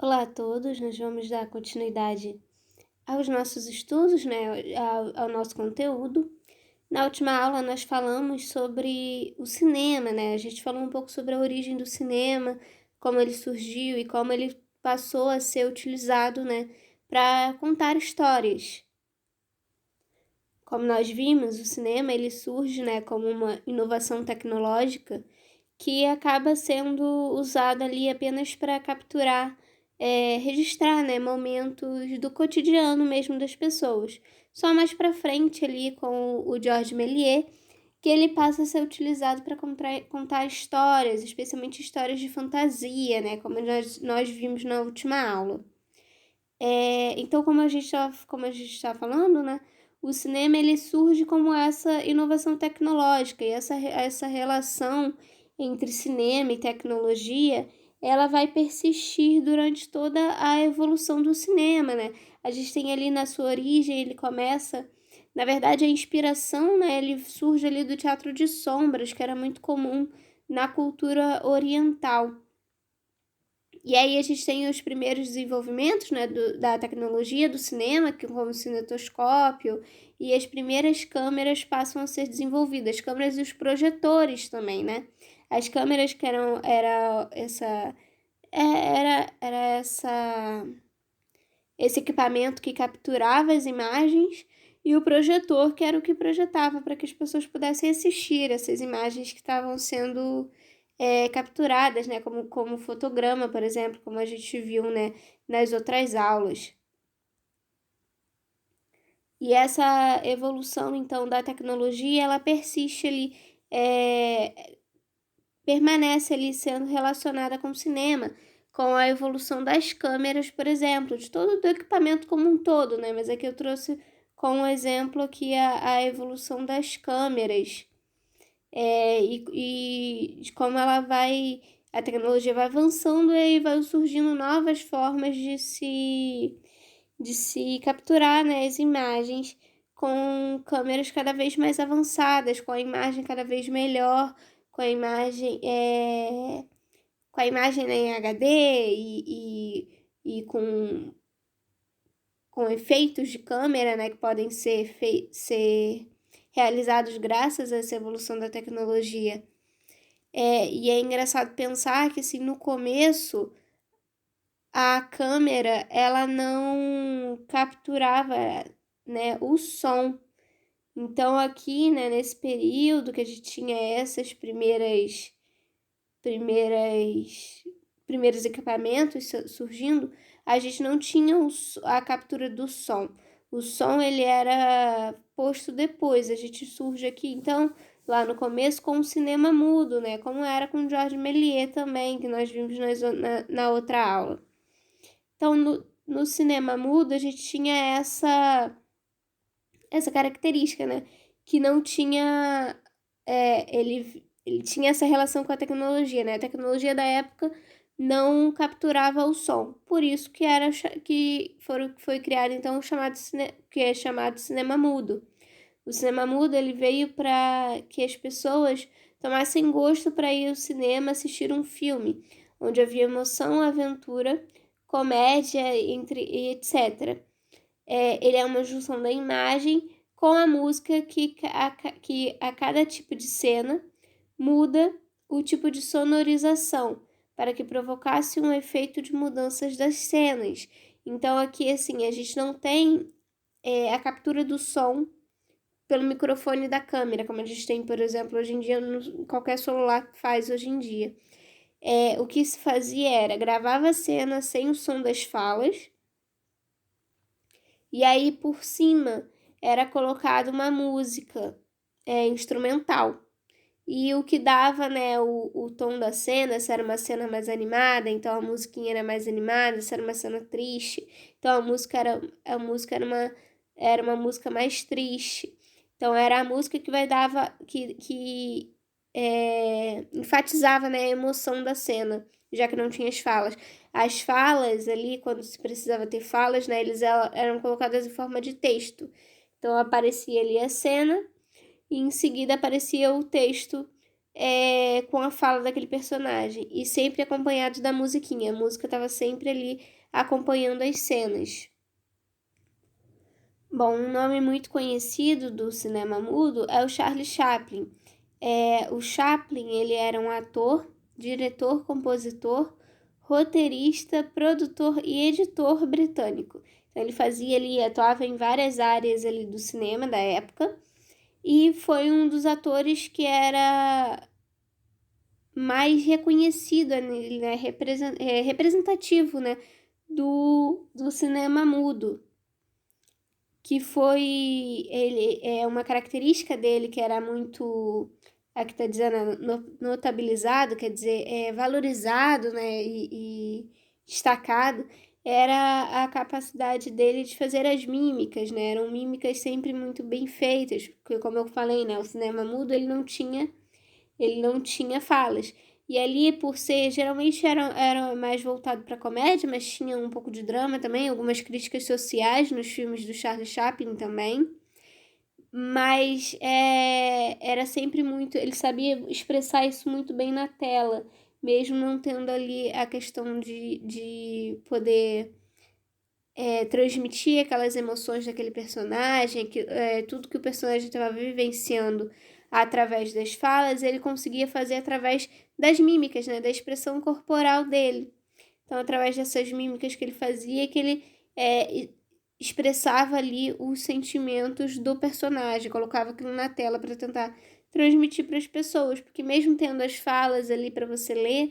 Olá a todos, nós vamos dar continuidade aos nossos estudos, né, ao nosso conteúdo. Na última aula nós falamos sobre o cinema, né, a gente falou um pouco sobre a origem do cinema, como ele surgiu e como ele passou a ser utilizado, né, para contar histórias. Como nós vimos, o cinema ele surge, né, como uma inovação tecnológica que acaba sendo usado ali apenas para capturar, registrar, né, momentos do cotidiano mesmo das pessoas. Só mais para frente ali com o Georges Méliès, que ele passa a ser utilizado para contar histórias, especialmente histórias de fantasia, né, como nós vimos na última aula. Então, como a gente está falando, né, o cinema ele surge como essa inovação tecnológica e essa relação entre cinema e tecnologia, ela vai persistir durante toda a evolução do cinema, né? A gente tem ali na sua origem, ele começa, na verdade, a inspiração, né, ele surge ali do teatro de sombras, que era muito comum na cultura oriental. E aí a gente tem os primeiros desenvolvimentos, né, da tecnologia do cinema, como o cinetoscópio, e as primeiras câmeras passam a ser desenvolvidas, câmeras e os projetores também, né? As câmeras que esse equipamento que capturava as imagens e o projetor que era o que projetava para que as pessoas pudessem assistir essas imagens que estavam sendo capturadas, né, como fotograma, por exemplo, como a gente viu, né, nas outras aulas. E essa evolução, então, da tecnologia, ela persiste ali, permanece ali sendo relacionada com o cinema, com a evolução das câmeras, por exemplo, de todo o equipamento como um todo, né? Mas aqui eu trouxe como exemplo aqui a evolução das câmeras, e de como a tecnologia vai avançando e aí vai surgindo novas formas de se capturar, né, as imagens com câmeras cada vez mais avançadas, com a imagem cada vez melhor, com a imagem, né, em HD e com efeitos de câmera, né, que podem ser realizados graças a essa evolução da tecnologia. E é engraçado pensar que, assim, no começo, a câmera, ela não capturava, né, o som. Então, aqui, né, nesse período que a gente tinha essas primeiros equipamentos surgindo, a gente não tinha a captura do som. O som ele era posto depois, a gente surge aqui, então, lá no começo com o cinema mudo, né? Como era com Georges Méliès também, que nós vimos na outra aula. Então, no cinema mudo, a gente tinha essa característica, né? Que não tinha. Ele tinha essa relação com a tecnologia, né? A tecnologia da época não capturava o som. Por isso foi criado, então, que é chamado cinema mudo. O cinema mudo ele veio para que as pessoas tomassem gosto para ir ao cinema assistir um filme, onde havia emoção, aventura, comédia, e etc. Ele é uma junção da imagem com a música que a cada tipo de cena muda o tipo de sonorização para que provocasse um efeito de mudanças das cenas. Então aqui assim a gente não tem a captura do som pelo microfone da câmera, como a gente tem, por exemplo, hoje em dia, qualquer celular faz hoje em dia. O que se fazia era gravava a cena sem o som das falas, e aí por cima era colocada uma música instrumental. E o que dava, né, o tom da cena, se era uma cena mais animada, então a musiquinha era mais animada, se era uma cena triste, então era uma música mais triste. Então era a música que enfatizava, né, a emoção da cena, já que não tinha as falas. As falas ali, quando se precisava ter falas, né, eram colocadas em forma de texto. Então aparecia ali a cena e em seguida aparecia o texto com a fala daquele personagem, e sempre acompanhado da musiquinha. A música estava sempre ali acompanhando as cenas. Bom, um nome muito conhecido do cinema mudo é o Charlie Chaplin. O Chaplin, ele era um ator, diretor, compositor, roteirista, produtor e editor britânico. Então ele atuava em várias áreas ali do cinema da época e foi um dos atores que era mais reconhecido, né, representativo, né, do cinema mudo, que foi uma característica dele que era muito, aqui está dizendo, notabilizado, quer dizer, valorizado, né, e destacado, era a capacidade dele de fazer as mímicas, né, eram mímicas sempre muito bem feitas, porque como eu falei, né, o cinema mudo ele não tinha falas. E ali, por ser, geralmente era mais voltado para comédia, mas tinha um pouco de drama também, algumas críticas sociais nos filmes do Charlie Chaplin também. Mas era sempre muito. Ele sabia expressar isso muito bem na tela, mesmo não tendo ali a questão de poder transmitir aquelas emoções daquele personagem, tudo que o personagem estava vivenciando através das falas, ele conseguia fazer através das mímicas, né, da expressão corporal dele. Então, através dessas mímicas que ele fazia, que ele expressava ali os sentimentos do personagem, colocava aquilo na tela para tentar transmitir para as pessoas, porque mesmo tendo as falas ali para você ler,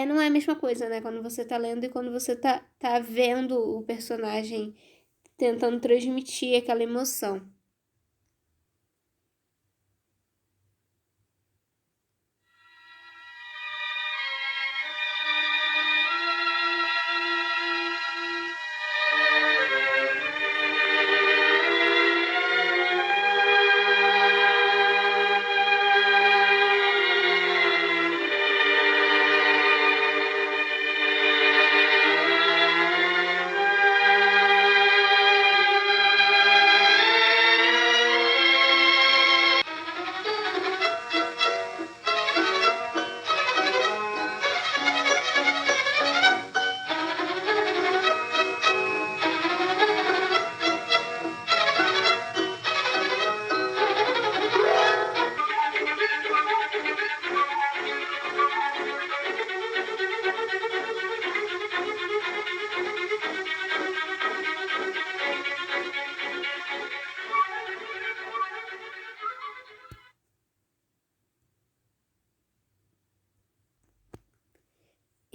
não é a mesma coisa, né? Quando você tá lendo e quando você tá vendo o personagem tentando transmitir aquela emoção.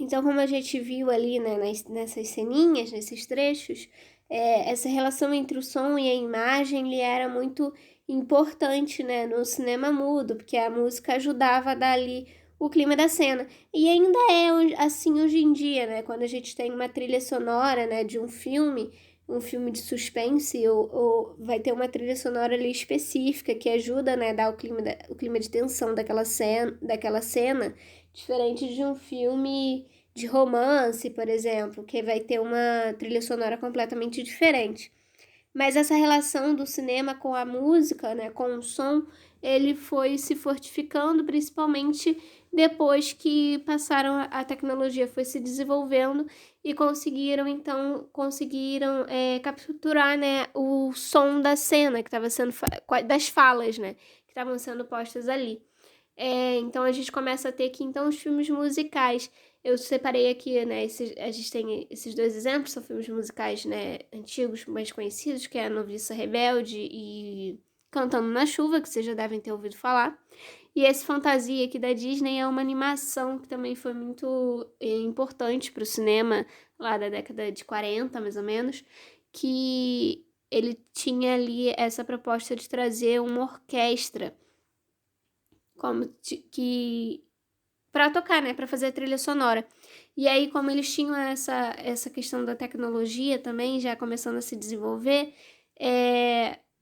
Então, como a gente viu ali, né, nessas ceninhas, nesses trechos, essa relação entre o som e a imagem ele era muito importante, né, no cinema mudo, porque a música ajudava a dar ali o clima da cena. E ainda é assim hoje em dia, né, quando a gente tem uma trilha sonora, né, de um filme de suspense, ou vai ter uma trilha sonora ali específica que ajuda, né, a dar o clima de tensão daquela cena, diferente de um filme de romance, por exemplo, que vai ter uma trilha sonora completamente diferente. Mas essa relação do cinema com a música, né, com o som, ele foi se fortificando, principalmente depois que a tecnologia foi se desenvolvendo e conseguiram capturar, né, o som da cena que estava sendo das falas, né, que estavam sendo postas ali. Então a gente começa a ter aqui então os filmes musicais. Eu separei aqui, né, a gente tem esses dois exemplos, são filmes musicais, né, antigos, mais conhecidos, que é A Noviça Rebelde e Cantando na Chuva, que vocês já devem ter ouvido falar. E esse Fantasia aqui da Disney é uma animação que também foi muito importante para o cinema, lá da década de 40, mais ou menos, que ele tinha ali essa proposta de trazer uma orquestra que para tocar, né, para fazer a trilha sonora. E aí, como eles tinham essa questão da tecnologia também já começando a se desenvolver,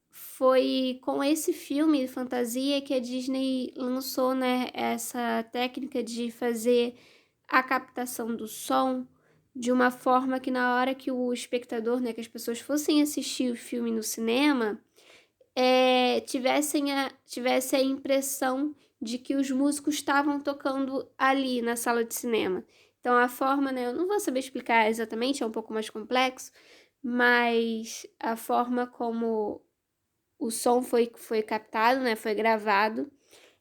foi com esse filme de fantasia que a Disney lançou, né, essa técnica de fazer a captação do som de uma forma que na hora que o espectador, né, que as pessoas fossem assistir o filme no cinema, tivesse a impressão de que os músicos estavam tocando ali na sala de cinema. Então a forma, né, eu não vou saber explicar exatamente, é um pouco mais complexo, mas a forma como o som foi captado, né, foi gravado,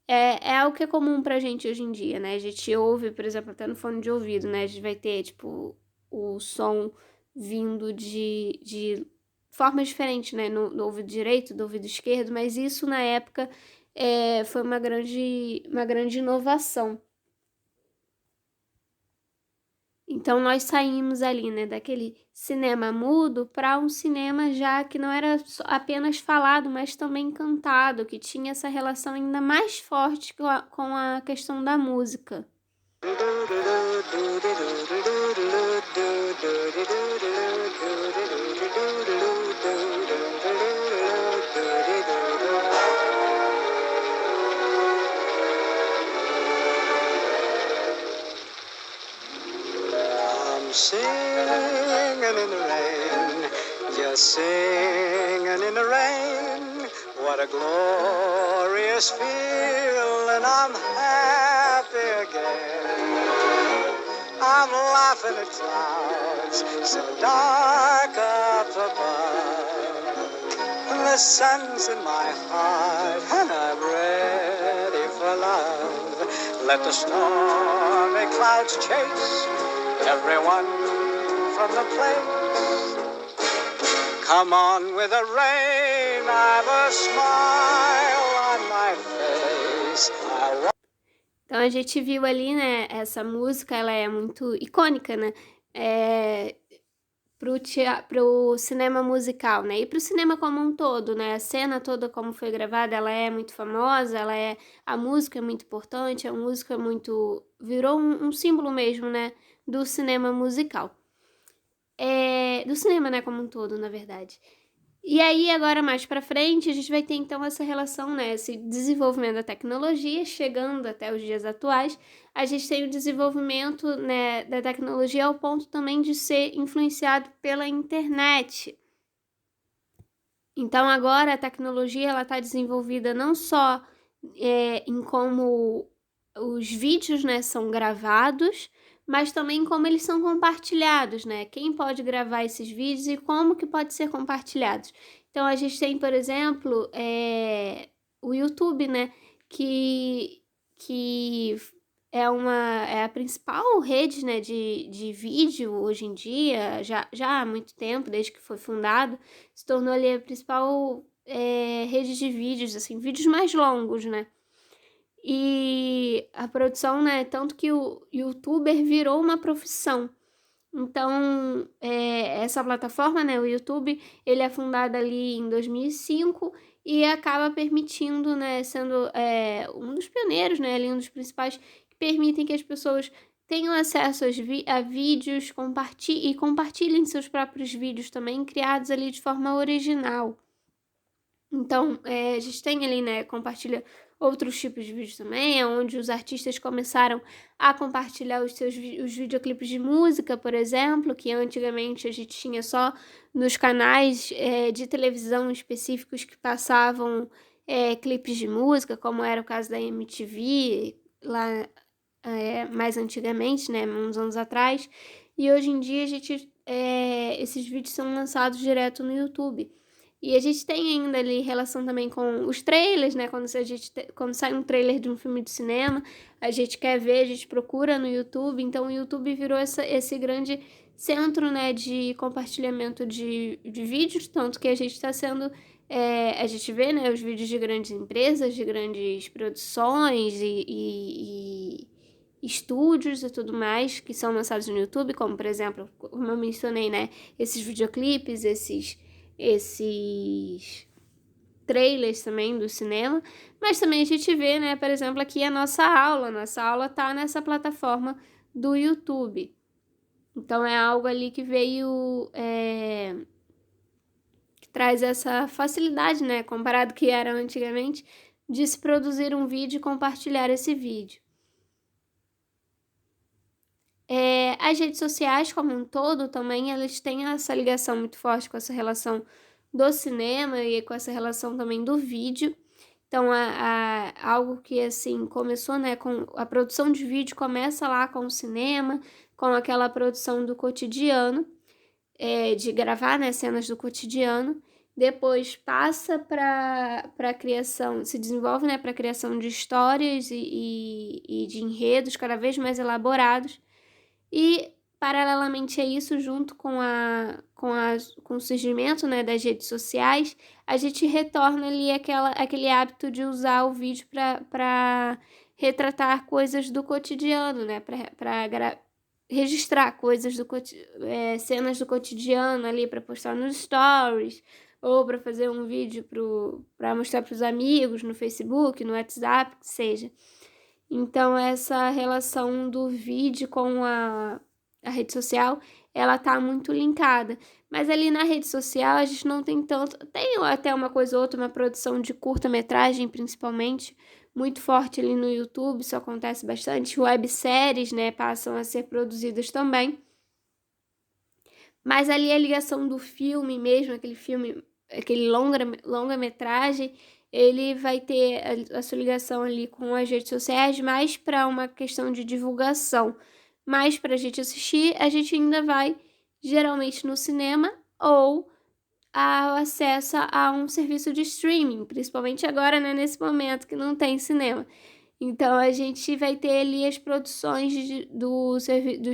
é algo que é comum pra gente hoje em dia, né? A gente ouve, por exemplo, até no fone de ouvido, né? A gente vai ter, tipo, o som vindo de formas diferentes, né? No ouvido direito, do ouvido esquerdo, mas isso na época foi uma grande inovação. Então nós saímos ali, né, daquele cinema mudo para um cinema já que não era apenas falado, mas também cantado, que tinha essa relação ainda mais forte com a questão da música. Singing in the rain, just singing in the rain. What a glorious feeling, I'm happy again. I'm laughing at clouds so dark up above. The sun's in my heart and I'm ready for love. Let the stormy clouds chase everyone from the place. Come on with the rain, I've a smile on my face. Então a gente viu ali, né, essa música, ela é muito icônica, né, pro cinema musical, né, e pro cinema como um todo, né, a cena toda como foi gravada, ela é muito famosa, a música é muito importante, a música é muito, virou um símbolo mesmo, né, do cinema musical. Do cinema, né, como um todo, na verdade. E aí, agora mais pra frente, a gente vai ter então essa relação, né, esse desenvolvimento da tecnologia, chegando até os dias atuais, a gente tem o desenvolvimento, né, da tecnologia ao ponto também de ser influenciado pela internet. Então, agora a tecnologia ela está desenvolvida não só em como os vídeos, né, são gravados, mas também como eles são compartilhados, né? Quem pode gravar esses vídeos e como que pode ser compartilhados. Então a gente tem, por exemplo, o YouTube, né? Que é a principal rede, né, de vídeo hoje em dia, já há muito tempo, desde que foi fundado, se tornou ali a principal rede de vídeos, assim, vídeos mais longos, né? E a produção, né, tanto que o youtuber virou uma profissão. Então, essa plataforma, né, o YouTube, ele é fundado ali em 2005 e acaba permitindo, né, sendo um dos pioneiros, né, ali um dos principais, que permitem que as pessoas tenham acesso a vídeos e compartilhem seus próprios vídeos também, criados ali de forma original. Então, a gente tem ali, né, compartilha outros tipos de vídeos também, onde os artistas começaram a compartilhar os videoclipes de música, por exemplo, que antigamente a gente tinha só nos canais de televisão específicos que passavam clipes de música, como era o caso da MTV, lá mais antigamente, né, uns anos atrás, e hoje em dia esses vídeos são lançados direto no YouTube. E a gente tem ainda ali relação também com os trailers, né? Quando sai um trailer de um filme de cinema, a gente quer ver, a gente procura no YouTube. Então o YouTube virou esse grande centro, né, de compartilhamento de vídeos, tanto que a gente está sendo. A gente vê, né, os vídeos de grandes empresas, de grandes produções e estúdios e tudo mais que são lançados no YouTube, como por exemplo, como eu mencionei, né, esses videoclipes, esses trailers também do cinema, mas também a gente vê, né, por exemplo, aqui a nossa aula tá nessa plataforma do YouTube. Então é algo ali que veio, que traz essa facilidade, né, comparado que era antigamente, de se produzir um vídeo e compartilhar esse vídeo. As redes sociais como um todo também, elas têm essa ligação muito forte com essa relação do cinema e com essa relação também do vídeo. Então, algo que, assim, começou, né, com a produção de vídeo começa lá com o cinema, com aquela produção do cotidiano, de gravar, né, cenas do cotidiano, depois passa para a criação, se desenvolve, né, para a criação de histórias e de enredos cada vez mais elaborados, e paralelamente a isso, junto com o surgimento, né, das redes sociais, a gente retorna ali aquele hábito de usar o vídeo para retratar coisas do cotidiano, né, para registrar coisas cenas do cotidiano ali para postar nos stories, ou para fazer um vídeo para mostrar para os amigos no Facebook, no WhatsApp, que seja. Então, essa relação do vídeo com a rede social, ela tá muito linkada. Mas ali na rede social a gente não tem tanto. Tem até uma coisa ou outra, uma produção de curta-metragem, principalmente, muito forte ali no YouTube, isso acontece bastante. Webséries, né, passam a ser produzidas também. Mas ali a ligação do filme mesmo, aquele longa-metragem, ele vai ter a sua ligação ali com as redes sociais, mais para uma questão de divulgação. Mas para a gente assistir, a gente ainda vai geralmente no cinema ou ao acesso a um serviço de streaming, principalmente agora, né, nesse momento que não tem cinema. Então a gente vai ter ali as produções dos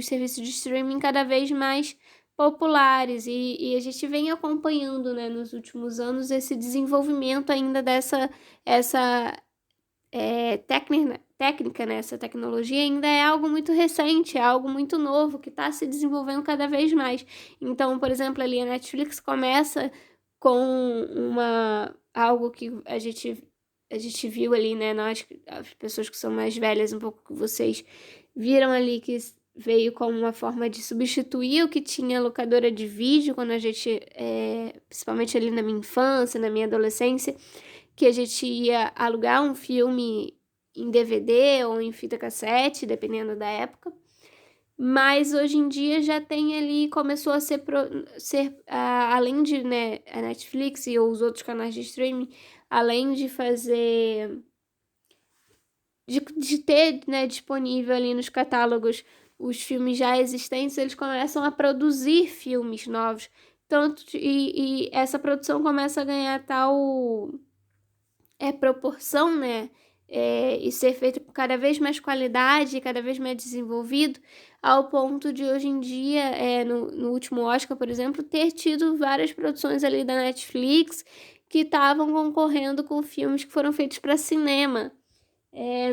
serviços de streaming cada vez mais populares e a gente vem acompanhando, né, nos últimos anos esse desenvolvimento ainda essa técnica, né, essa tecnologia ainda é algo muito recente, é algo muito novo que está se desenvolvendo cada vez mais. Então, por exemplo, ali a Netflix começa com algo que a gente viu ali, né, nós, as pessoas que são mais velhas, um pouco que vocês viram ali que veio como uma forma de substituir o que tinha locadora de vídeo quando a gente, principalmente ali na minha infância, na minha adolescência, que a gente ia alugar um filme em DVD ou em fita cassete, dependendo da época. Mas hoje em dia já tem ali, começou a ser além de, né, a Netflix e os outros canais de streaming, além de fazer, de ter, né, disponível ali nos catálogos os filmes já existentes, eles começam a produzir filmes novos. E essa produção começa a ganhar tal proporção, né? E ser feito com cada vez mais qualidade, cada vez mais desenvolvido, ao ponto de hoje em dia, no último Oscar, por exemplo, ter tido várias produções ali da Netflix que estavam concorrendo com filmes que foram feitos para cinema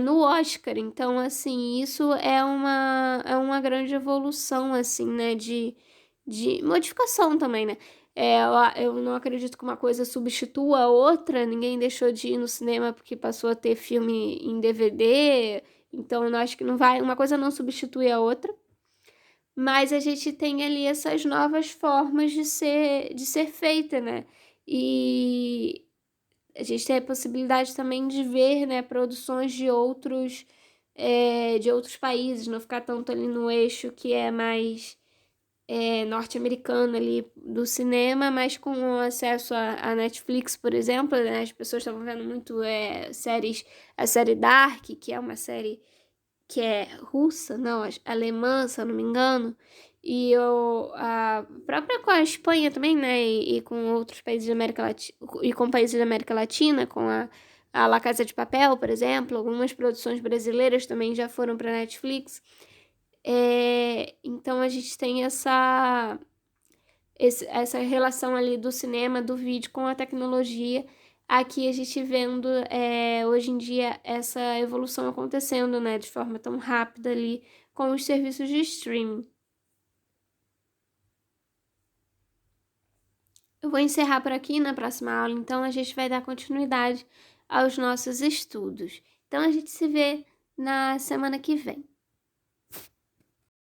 no Oscar. Então, assim, isso é uma grande evolução, assim, né, de modificação também, né? Eu não acredito que uma coisa substitua a outra, ninguém deixou de ir no cinema porque passou a ter filme em DVD, então eu acho que não vai, uma coisa não substitui a outra, mas a gente tem ali essas novas formas de ser feita, né? E a gente tem a possibilidade também de ver, né, produções de outros países, não ficar tanto ali no eixo que é mais norte-americano ali do cinema, mas com acesso a Netflix, por exemplo, né, as pessoas estavam vendo muito a série Dark, que é uma série que é russa, não, alemã, se eu não me engano, e a própria com a Espanha também, né, e com outros países da América Latina, e com países da América Latina, com a La Casa de Papel, por exemplo, algumas produções brasileiras também já foram para Netflix. Então a gente tem essa relação ali do cinema, do vídeo com a tecnologia. Aqui a gente vendo hoje em dia essa evolução acontecendo, né, de forma tão rápida ali com os serviços de streaming. Eu vou encerrar por aqui. Na próxima aula, então, a gente vai dar continuidade aos nossos estudos. Então, a gente se vê na semana que vem.